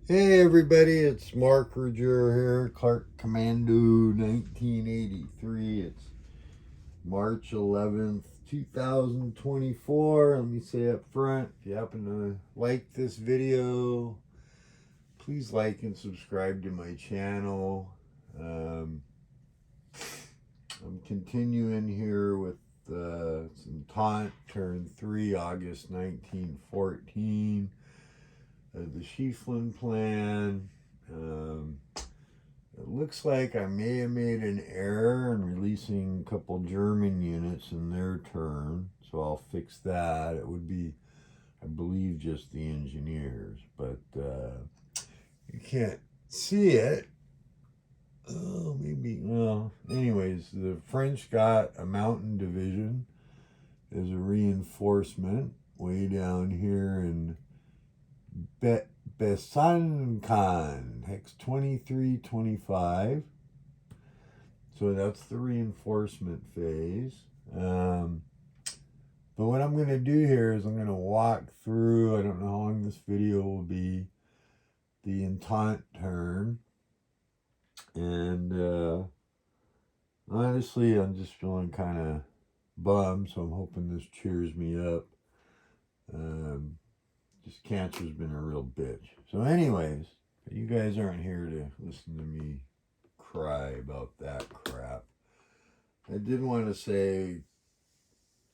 Hey everybody, it's Mark Roger here, Clark Commando 1983. It's March 11th, 2024. Let me say up front, if you happen to like this video, please like and subscribe to my channel. Um, I'm continuing here with some Entente, turn 3, August 1914. The Schieffelin Plan. It looks like I may have made an error in releasing a couple German units in their turn, so I'll fix that. It would be, I believe, just the engineers, but you can't see it. Oh, maybe, well, anyways, the French got a mountain division as a reinforcement way down here in Besançon, hex 2325. So that's the reinforcement phase. But what I'm going to do here is I'm going to walk through, I don't know how long this video will be, the Entente turn. And honestly, I'm just feeling kind of bummed, so I'm hoping this cheers me up. Just cancer's been a real bitch. So anyways, you guys aren't here to listen to me cry about that crap. I did want to say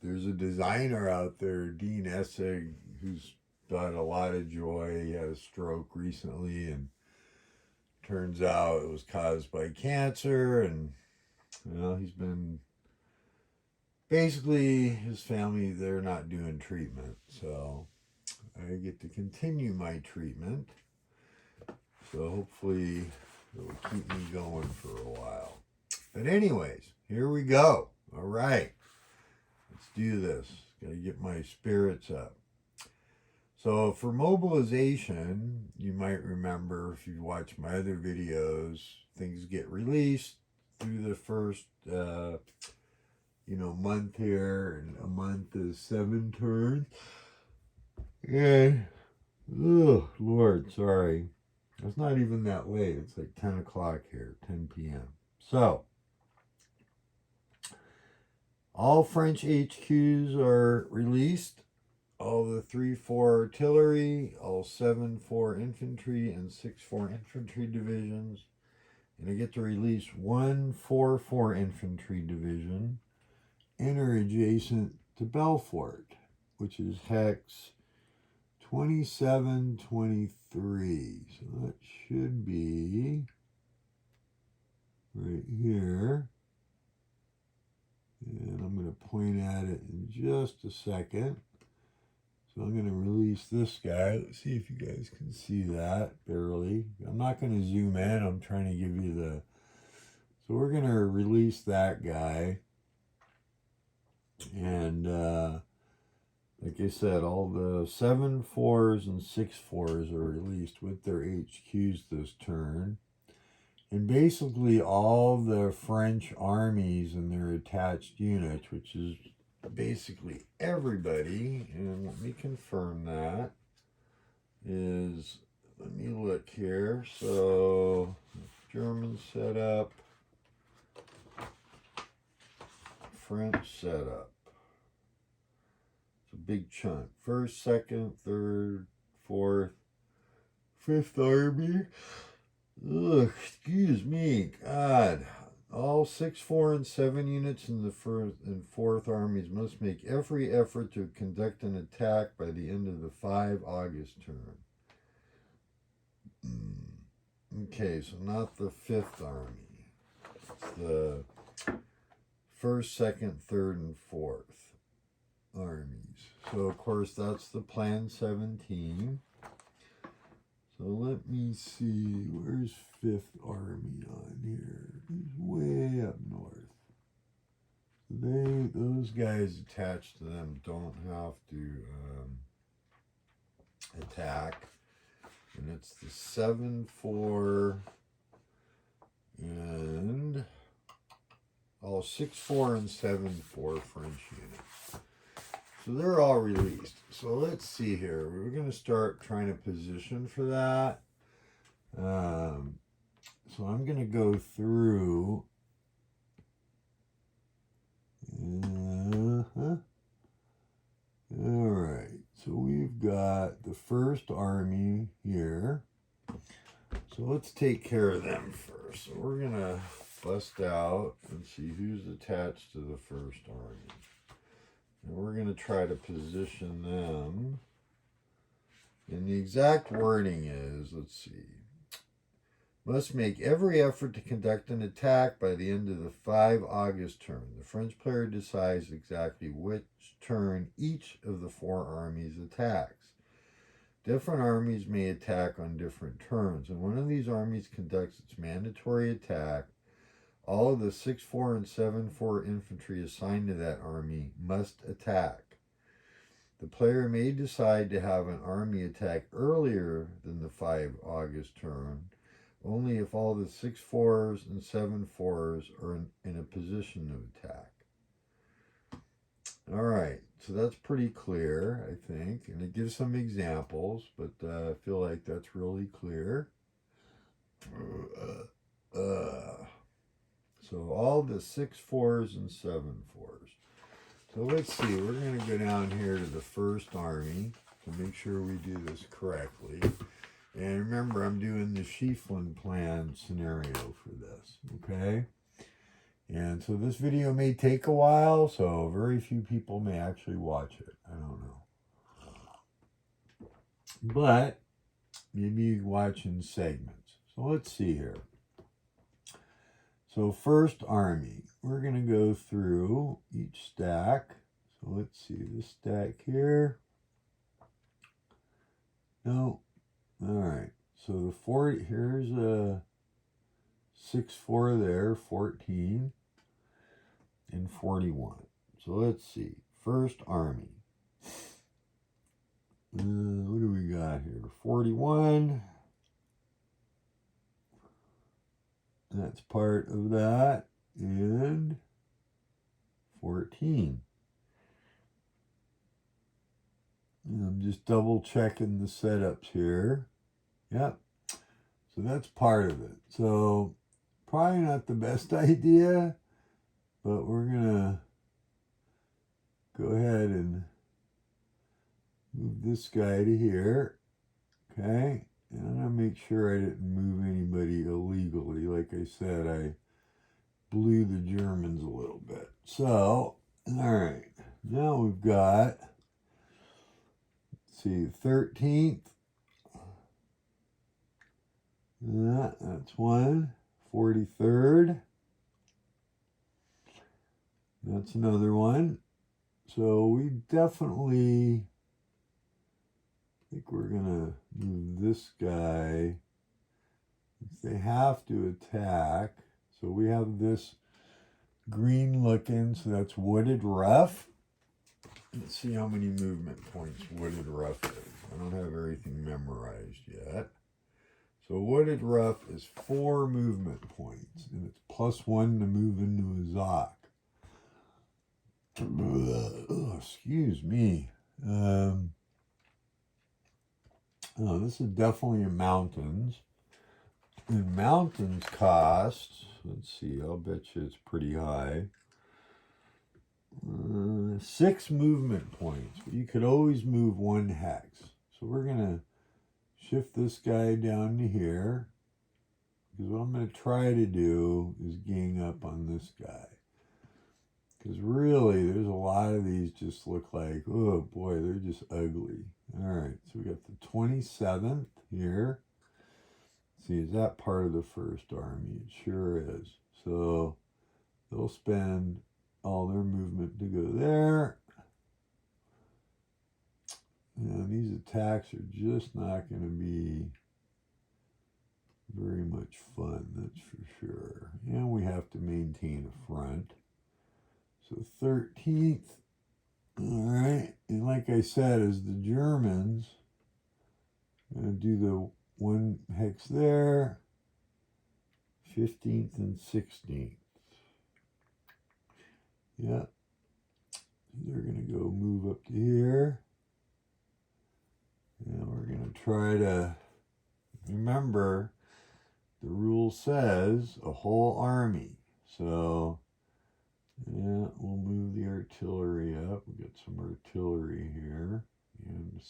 there's a designer out there, Dean Essig, who's done a lot of joy. He had a stroke recently, and turns out it was caused by cancer. And he's been basically, his family, they're not doing treatment, so I get to continue my treatment. So hopefully it will keep me going for a while. But anyways, here we go. All right, let's do this. Got to get my spirits up. So for mobilization, you might remember if you watch my other videos, things get released through the first, month here, and a month is 7 turns. And, oh, Lord, sorry. It's not even that late. It's like 10 o'clock here, 10 p.m. So, all French HQs are released. All the 3-4 artillery, all 7-4 infantry, and 6-4 infantry divisions. And I get to release 1 4-4 infantry division inner adjacent to Belfort, which is hex 2723. So that should be right here. And I'm going to point at it in just a second. So I'm going to release this guy. Let's see if you guys can see that, barely. I'm not going to zoom in. I'm trying to give you the... So we're going to release that guy. And like I said, all the 7-4s and 6-4s are released with their HQs this turn. And basically all the French armies and their attached units, which is basically everybody, and let me confirm that, is, let me look here. So, German setup, French setup. It's a big chunk. 1st, 2nd, 3rd, 4th, 5th Army. Ugh, excuse me, God. All 6, 4, and 7 units in the 1st and 4th armies must make every effort to conduct an attack by the end of the 5 August term. Okay, so not the 5th army. It's the 1st, 2nd, 3rd, and 4th armies. So, of course, that's the Plan 17. So let me see, where's 5th Army on here? He's way up north. Those guys attached to them don't have to attack. And it's the 7-4 and all 6-4 and 7-4 French units. So they're all released. So let's see here. We're going to start trying to position for that. So I'm going to go through. All right, so we've got the First Army here. So let's take care of them first. So we're going to bust out and see who's attached to the First Army. And we're going to try to position them. And the exact wording is, let's see, must make every effort to conduct an attack by the end of the 5 August turn. The French player decides exactly which turn each of the 4 armies attacks. Different armies may attack on different turns, and one of these armies conducts its mandatory attack. All of the 6-4 and 7-4 infantry assigned to that army must attack. The player may decide to have an army attack earlier than the 5 August turn, only if all the 6-4s and 7-4s are in a position to attack. All right, so that's pretty clear, I think, and it gives some examples, but I feel like that's really clear. So all the 6-4s and 7-4s. So let's see, we're going to go down here to the First Army to make sure we do this correctly. And remember, I'm doing the Schieffelin plan scenario for this, okay? And so this video may take a while, so very few people may actually watch it. I don't know. But maybe you watch in segments. So let's see here. So First Army, we're going to go through each stack. So let's see, this stack here. No. All right. So the 40, here's a 6-4 there, 14 and 41. So let's see. First Army. What do we got here? 41. That's part of that. And 14. And I'm just double checking the setups here. Yep. So that's part of it. So probably not the best idea, but we're going to go ahead and move this guy to here. Okay. And I'm going to make sure I didn't move anybody illegally. Like I said, I blew the Germans a little bit. So, all right. Now we've got, let's see, 13th. That's one. 43rd. That's another one. So we definitely, I think we're going to move this guy. They have to attack. So we have this green looking, so that's Wooded Rough. Let's see how many movement points Wooded Rough is. I don't have everything memorized yet. So Wooded Rough is 4 movement points, and it's +1 to move into a Zoc. Oh, excuse me. Oh, this is definitely in mountains. And mountains cost, let's see, I'll bet you it's pretty high. 6 movement points, but you could always move 1 hex. So we're going to shift this guy down to here, because what I'm going to try to do is gang up on this guy. Because really, there's a lot of these just look like, oh boy, they're just ugly. All right, so we got the 27th here. See, is that part of the First Army? It sure is. So they'll spend all their movement to go there. And these attacks are just not going to be very much fun, that's for sure. And we have to maintain a front. So 13th, all right. And like I said, as the Germans, I'm going to do the 1 hex there, 15th and 16th. Yeah. They're going to go move up to here. And we're going to try to remember the rule says a whole army. So, yeah, we'll move the artillery up. We'll get some artillery here. And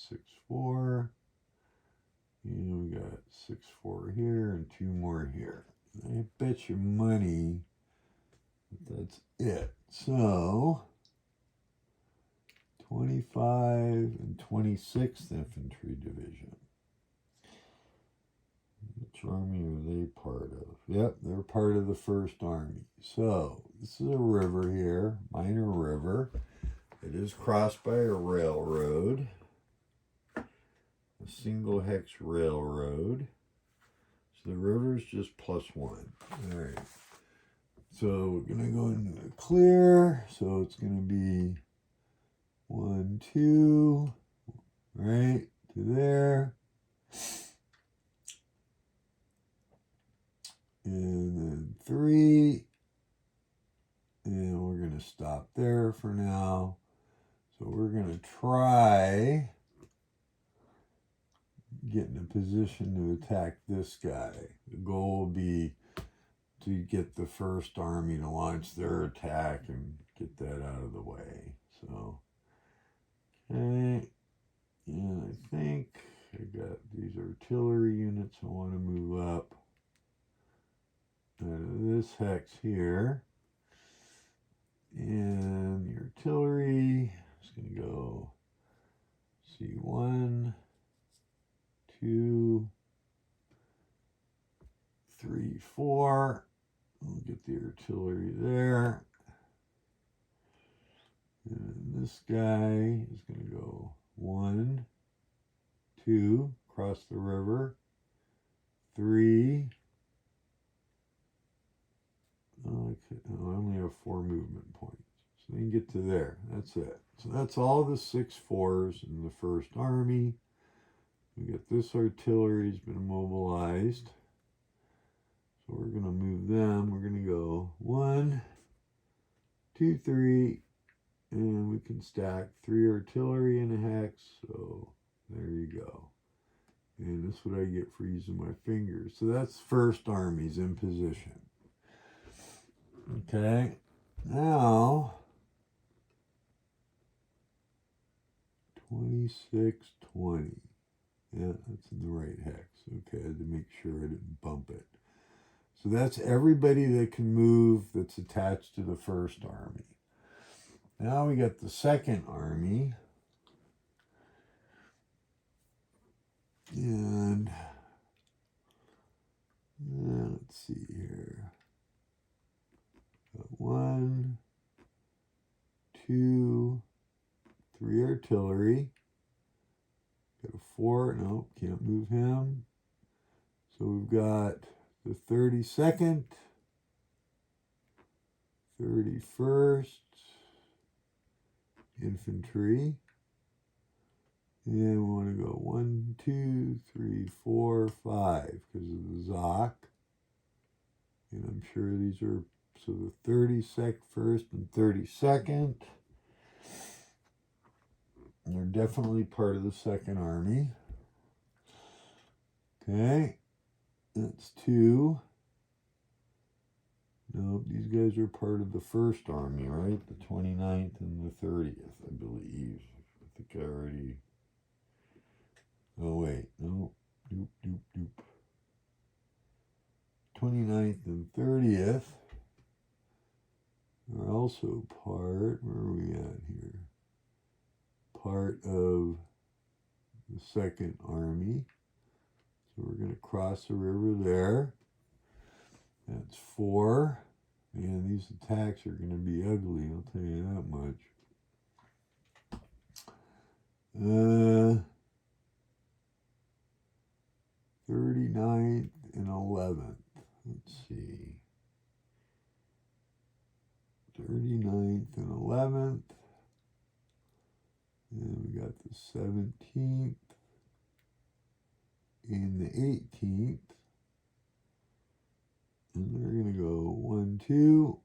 6-4. And we got 6-4 here and 2 more here. I bet you money that's it. So, 25 and 26th Infantry Division. Which army are they part of? Yep, they're part of the 1st Army. So, this is a river here, minor river. It is crossed by a railroad, a single hex railroad. So the river is just +1. All right. So we're going to go into the clear. So it's going to be 1, 2, right to there. And then 3. And we're going to stop there for now. So we're going to try get in a position to attack this guy. The goal will be to get the 1st Army to launch their attack and get that out of the way. So, okay, and I think I got these artillery units I want to move up out of this hex here. And the artillery is going to go C1, 2, 3, 4. We'll get the artillery there. And this guy is going to go 1, 2, cross the river, 3. I only have 4 movement points. So they can get to there. That's it. So that's all the 6-4s in the 1st Army. We get this artillery's been mobilized. So we're going to move them. We're going to go 1, 2, 3. And we can stack 3 artillery in a hex. So there you go. And that's what I get for using my fingers. So that's 1st Army's in position. Okay, now 26, 20. Yeah, that's in the right hex. Okay, I had to make sure I didn't bump it. So that's everybody that can move that's attached to the 1st Army. Now we got the 2nd Army. And let's see here. 1, 2, 3 artillery. Got a 4. No, can't move him. So we've got the 32nd, 31st Infantry. And we want to go 1, 2, 3, 4, 5 because of the Zoc. And I'm sure these are, so the 31st and 32nd. And they're definitely part of the 2nd Army. Okay, that's 2. Nope, these guys are part of the 1st Army, right? The 29th and the 30th, I believe. I think I already... Oh, wait, no. Doop. 29th and 30th are also part, where are we at here? Part of the 2nd Army. So we're going to cross the river there. That's 4. And these attacks are going to be ugly, I'll tell you that much. 39th and 11th. Let's see. 39th and 11th. And we got the 17th and the 18th. And they're going to go 1, 2,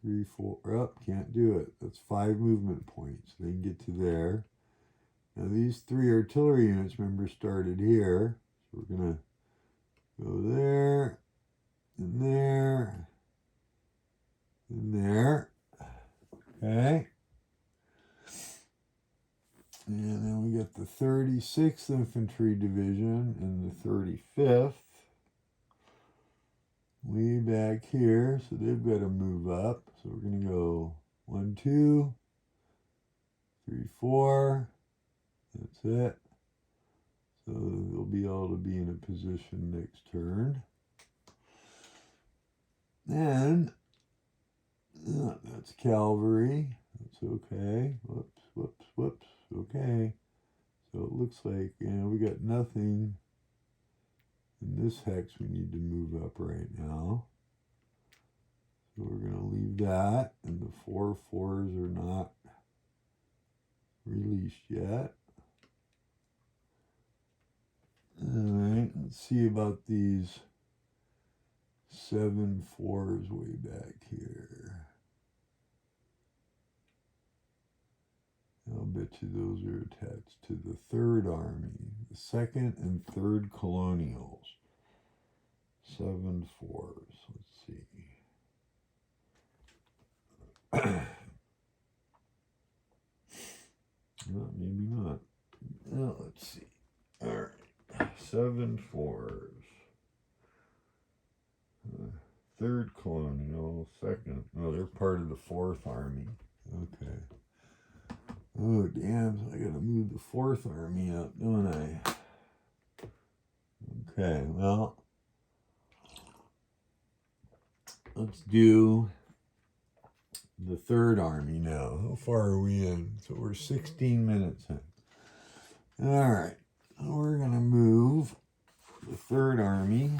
3, 4. Oh, can't do it. That's 5 movement points. They can get to there. Now these 3 artillery units, remember, started here. So we're going to Go there, and there, and there. Okay. And then we got the 36th Infantry Division and the 35th. Way back here, so they've got to move up. So we're going to go 1, 2, 3, 4. That's it. So they'll be able to be in a position next turn. Then, that's cavalry. That's okay. Whoops, whoops, whoops. Okay. So it looks like, we got nothing in this hex we need to move up right now. So we're going to leave that, and the 4 4s are not released yet. Alright, let's see about these 7 4s way back here. I'll bet you those are attached to the 3rd Army, the 2nd and 3rd Colonials. 7 4s, let's see. No, maybe not. No, let's see. All right, 7 4s. 3rd Colonial, 2nd. No, they're part of the 4th Army. Okay. Oh, damn, so I gotta move the 4th Army up, don't I? Okay, well, let's do the 3rd Army now. How far are we in? So we're 16 minutes in. All right, so we're gonna move the 3rd Army.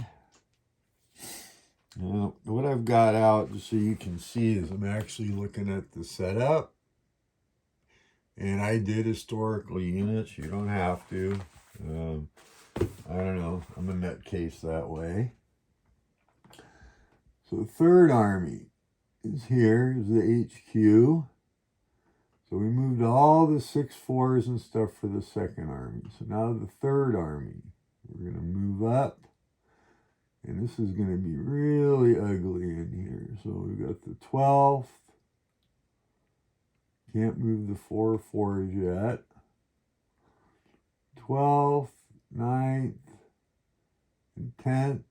Now, what I've got out, just so you can see, is I'm actually looking at the setup. And I did historical units. You don't have to. I don't know. I'm a nutcase that way. So 3rd Army is here, is the HQ. So we moved all the 6 4s and stuff for the 2nd Army. So now the 3rd Army, we're going to move up. And this is going to be really ugly in here. So we've got the 12th. Can't move the 4 4s yet. 12th, 9th, and 10th.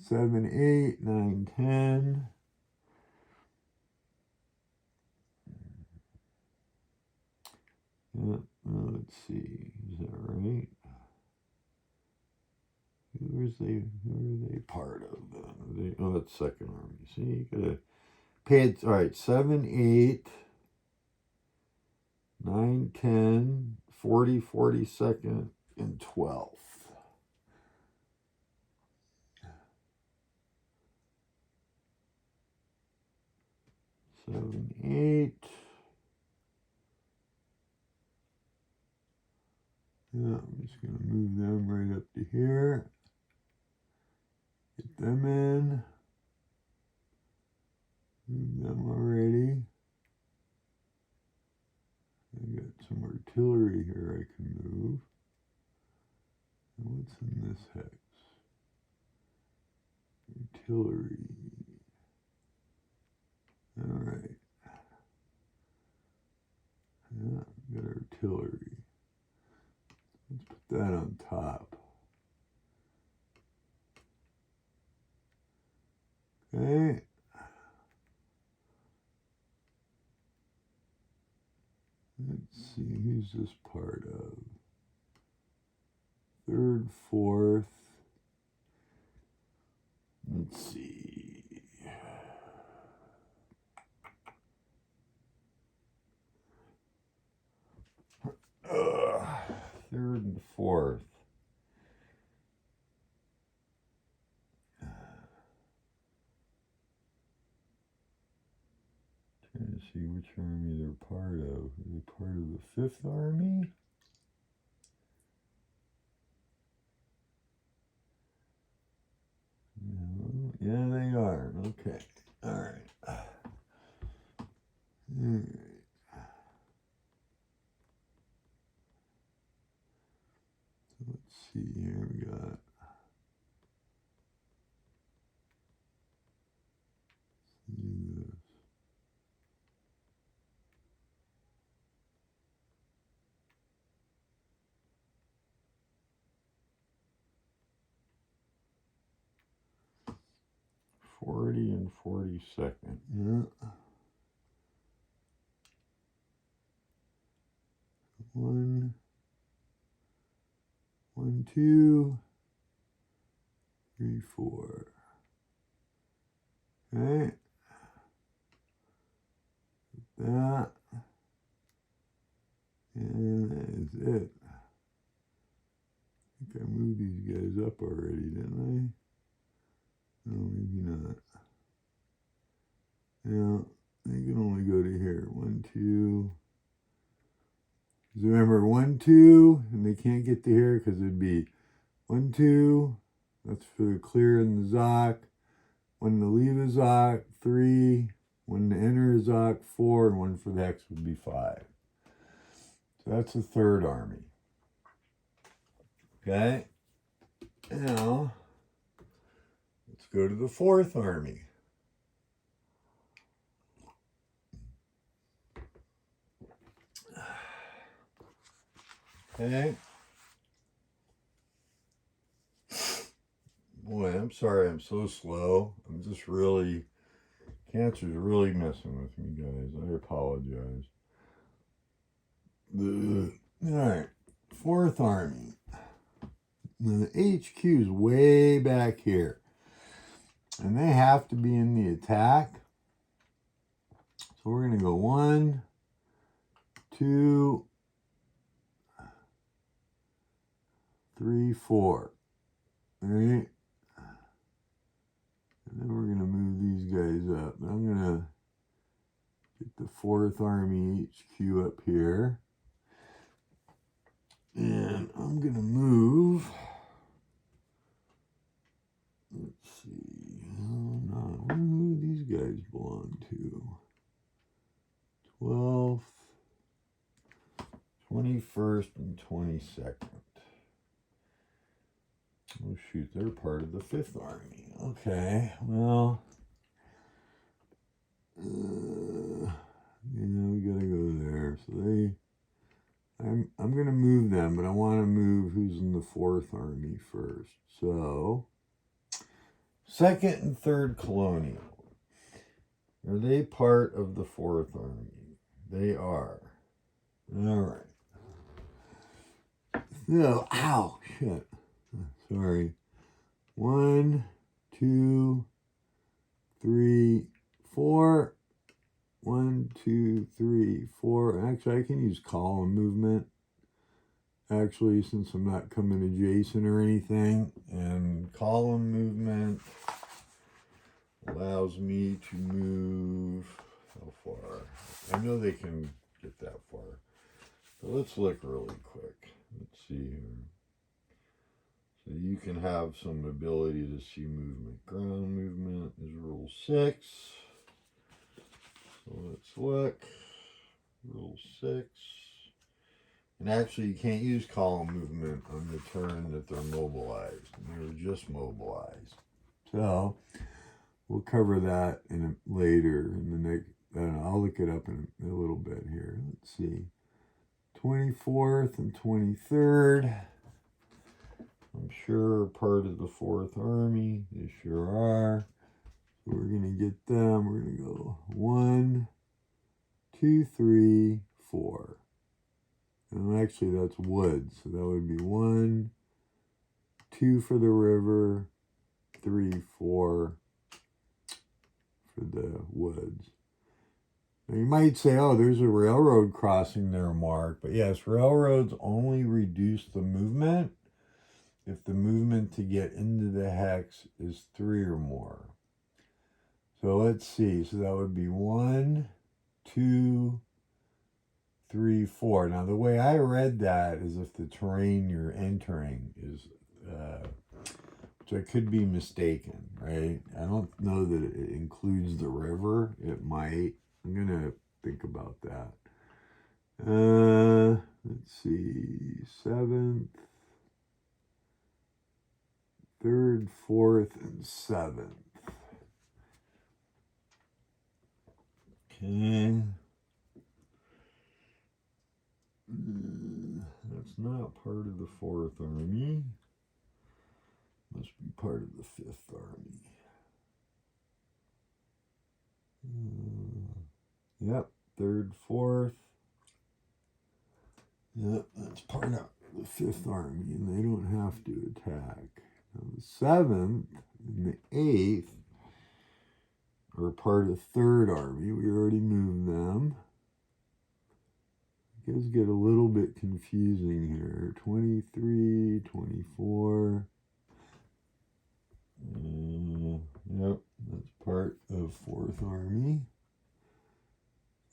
7, 8, 9, 10. Let's see. Is that right? Who are they part of then? Oh, that's 2nd Army. See, you gotta pay it. All right, 7, 8, 9, 10, 40, 42nd, and 12th. 7, 8. Yeah, I'm just going to move them right up to here. Get them in. Move them already. I got some artillery here I can move. And what's in this hex? Artillery. All right. Yeah, got artillery. Let's put that on top. Okay. Let's see, who's this part of? 3rd, 4th. Let's see. 3rd and 4th. Trying to see which army they're part of. Are they part of the 5th Army? No. Yeah, they are. Okay. All right. All right. see here, we got this. '40 and 42nd. Yeah. 1, 1, 2, 3, 4. Okay. That. And that is it. I think I moved these guys up already, didn't I? No, maybe not. Yeah, they can only go to here. 1, 2. Remember, 1, 2, and they can't get to here because it'd be 1, 2. That's for the clear and the Zoc. 1 to leave a Zoc, 3. 1 to enter a Zoc, 4, and 1 for the Hex would be 5. So that's the Third Army. Okay. Now, let's go to the Fourth Army. Okay. Boy, I'm sorry I'm so slow. I'm just really, cancer's really messing with me, guys. I apologize. Alright, Fourth Army. Now the HQ is way back here. And they have to be in the attack. So we're going to go 1, 2, 3, 4. Alright. And then we're going to move these guys up. I'm going to get the Fourth Army HQ up here. And I'm going to move. Let's see. Oh, no. Who do these guys belong to? 12th, 21st, and 22nd. Oh, shoot. They're part of the 5th Army. Okay. Well, we got to go there. So I'm going to move them, but I want to move who's in the 4th Army first. So, 2nd and 3rd Colonial. Are they part of the 4th Army? They are. All right. So, ow, shit. Sorry. 1, 2, 3, 4. 1, 2, 3, 4. Actually, I can use column movement. Actually, since I'm not coming adjacent or anything. And column movement allows me to move how far? I know they can get that far. But let's look really quick. Let's see here. So you can have some ability to see movement. Ground movement is rule 6. So let's look. Rule 6. And actually you can't use column movement on the turn that they're mobilized. They're just mobilized. So we'll cover that later in the next. I'll look it up in a little bit here. Let's see. 24th and 23rd. I'm sure part of the 4th Army. They sure are. So we're going to get them. We're going to go 1, 2, 3, 4. And actually that's woods. So that would be 1, 2 for the river, 3, 4 for the woods. Now you might say, oh, there's a railroad crossing there, Mark. But yes, railroads only reduce the movement if the movement to get into the hex is 3 or more. So let's see. So that would be 1, 2, 3, 4. Now the way I read that is if the terrain you're entering is, which I could be mistaken, right? I don't know that it includes the river. It might. I'm going to think about that. Let's see. 7th. 3rd, 4th, and 7th. Okay. That's not part of the 4th Army. Must be part of the 5th Army. Yep, 3rd, 4th. Yep, that's part of the 5th Army, and they don't have to attack. Now, the 7th and the 8th are part of 3rd Army. We already moved them. It does get a little bit confusing here. 23, 24. Yep, that's part of 4th Army.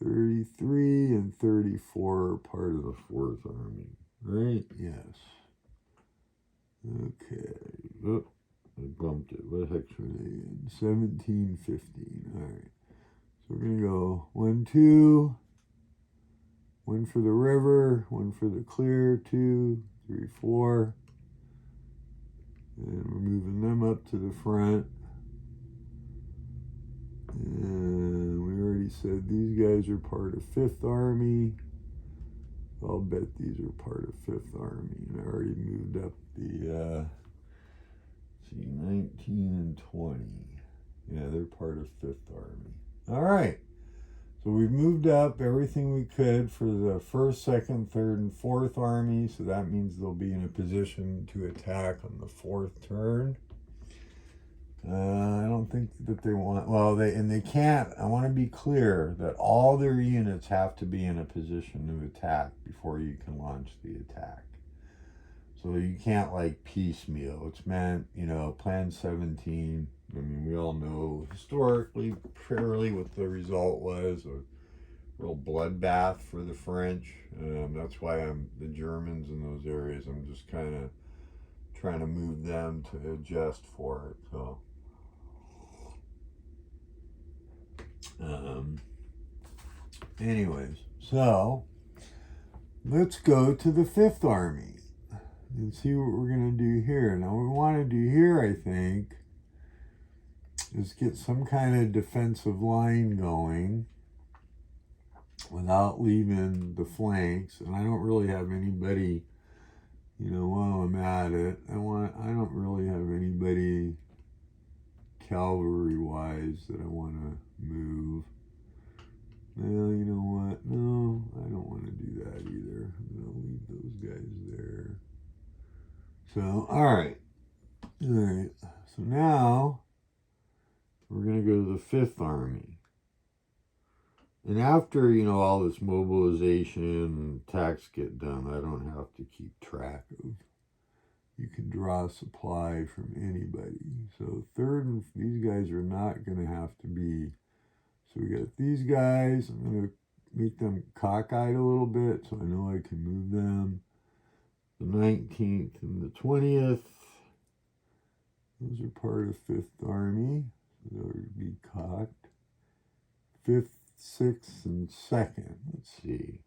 33 and 34 are part of the 4th Army, right? Yes. Okay. Oh, I bumped it. What the heck's were they in? 17, 15. All right. So we're going to go 1, 2. 1 for the river, 1 for the clear, 2, 3, 4. And we're moving them up to the front. And we already said these guys are part of 5th Army. I'll bet these are part of 5th Army. And I already moved up the, 19 and 20. Yeah, they're part of 5th Army. All right. So we've moved up everything we could for the 1st, 2nd, 3rd, and 4th Army. So that means they'll be in a position to attack on the 4th turn. I don't think that they want, well, they can't, I want to be clear that all their units have to be in a position to attack before you can launch the attack. So you can't like piecemeal. It's meant, Plan 17. I mean, we all know historically, purely what the result was, a real bloodbath for the French. That's why the Germans in those areas, I'm just kind of trying to move them to adjust for it. So, anyways, so let's go to the 5th Army and see what we're going to do here. Now, what we want to do here, I think, is get some kind of defensive line going without leaving the flanks. And I don't really have anybody, while I'm at it, I don't really have anybody cavalry-wise that I want to move. Well, you know what? No, I don't want to do that either. I'm going to leave those guys there. So, all right. So now we're going to go to the 5th Army. And after, all this mobilization and attacks get done, I don't have to keep track of. You can draw supply from anybody. So 3rd, and these guys are not going to have to be. So we got these guys. I'm going to make them cockeyed a little bit so I know I can move them. The 19th and the 20th. Those are part of 5th Army. So they would be cocked. 5th, 6th, and 2nd. Let's see.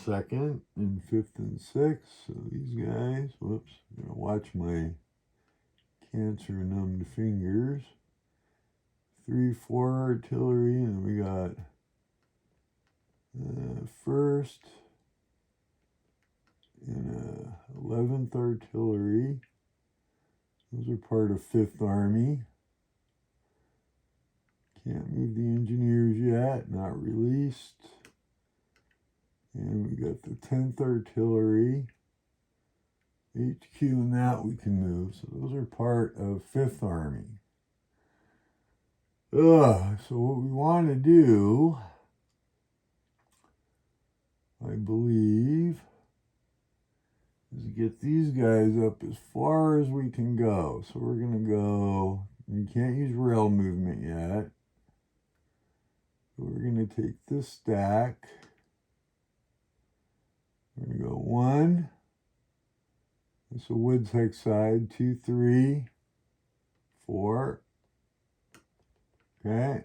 2nd and 5th and 6th. So these guys, whoops, I'm going to watch my cancer-numbed fingers. 3, 4 artillery, and we got 1st and 11th artillery. Those are part of 5th Army. Can't move the engineers yet, not released. And we got the 10th artillery. HQ and that we can move. So those are part of 5th Army. So what we want to do, I believe, is get these guys up as far as we can go. So we're going to go, you can't use rail movement yet. So we're going to take this stack. We're going to go 1. It's a Woods Hex side. 2, 3, 4. Okay.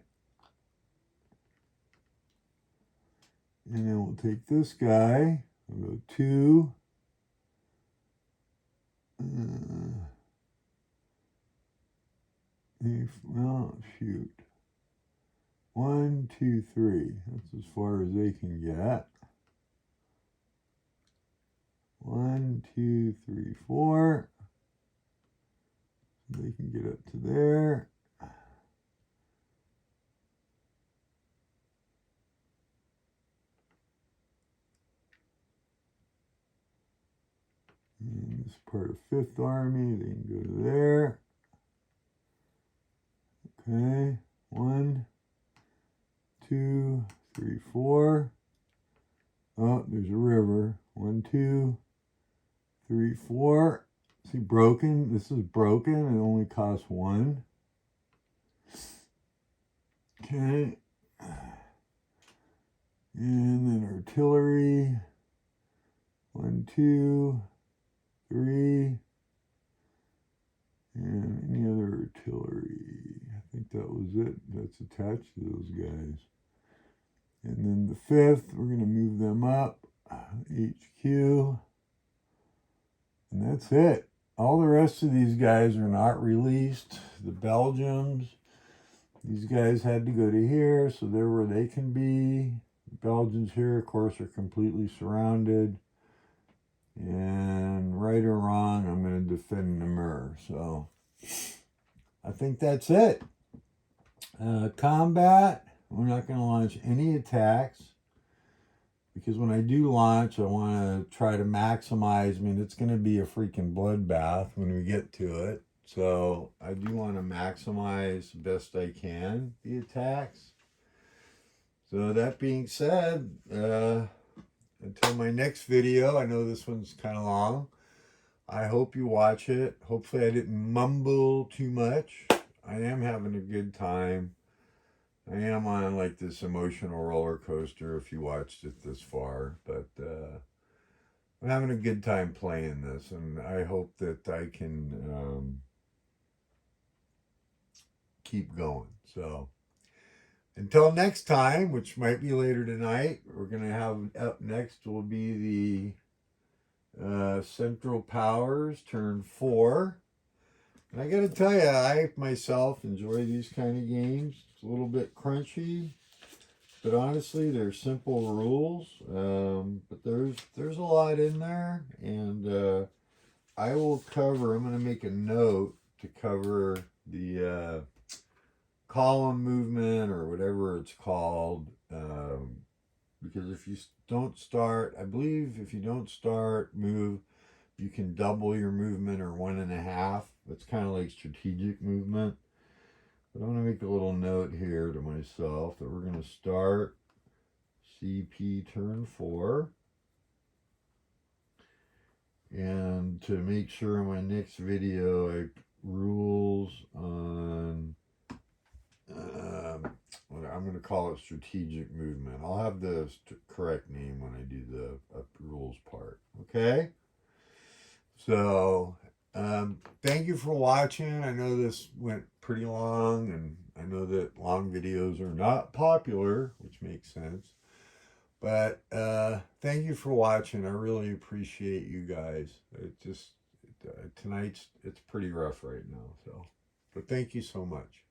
And then we'll take this guy. We'll go 2, Well, shoot. 1, 2, 3. That's as far as they can get. 1, 2, 3, 4. They can get up to there. And this part of 5th Army, they can go to there. Okay, 1, 2, 3, 4. Oh, there's a river. 1, 2, 3, 4. See, broken. This is broken. It only costs 1. Okay. And then artillery. 1, 2, 3. And any other artillery. I think that was it. That's attached to those guys. And then the 5th, we're going to move them up. HQ. And that's it. All the rest of these guys are not released. The Belgians, these guys had to go to here, so they're where they can be. The Belgians here, of course, are completely surrounded. And right or wrong, I'm going to defend Namur. So I think that's it. Combat, we're not going to launch any attacks. Because when I do launch, I want to try to maximize. I mean, it's going to be a freaking bloodbath when we get to it. So I do want to maximize the best I can the attacks. So that being said, until my next video, I know this one's kind of long. I hope you watch it. Hopefully I didn't mumble too much. I am having a good time. I am on like this emotional roller coaster if you watched it this far, but I'm having a good time playing this, and I hope that I can keep going. So until next time, which might be later tonight, we're going to have up next will be the Central Powers turn 4. And I got to tell you, I myself enjoy these kind of games. It's a little bit crunchy, but honestly, they're simple rules. But there's a lot in there, and I will cover. I'm going to make a note to cover the column movement or whatever it's called. Because if you don't start, I believe if you don't start move, you can double your movement or 1.5. That's kind of like strategic movement. But I'm going to make a little note here to myself that we're going to start CP turn 4. And to make sure in my next video I rules on, I'm going to call it strategic movement. I'll have the correct name when I do the rules part. Okay? So, thank you for watching. I know this went pretty long, and I know that long videos are not popular, which makes sense. But thank you for watching. I really appreciate you guys. Tonight's it's pretty rough right now. So, but thank you so much.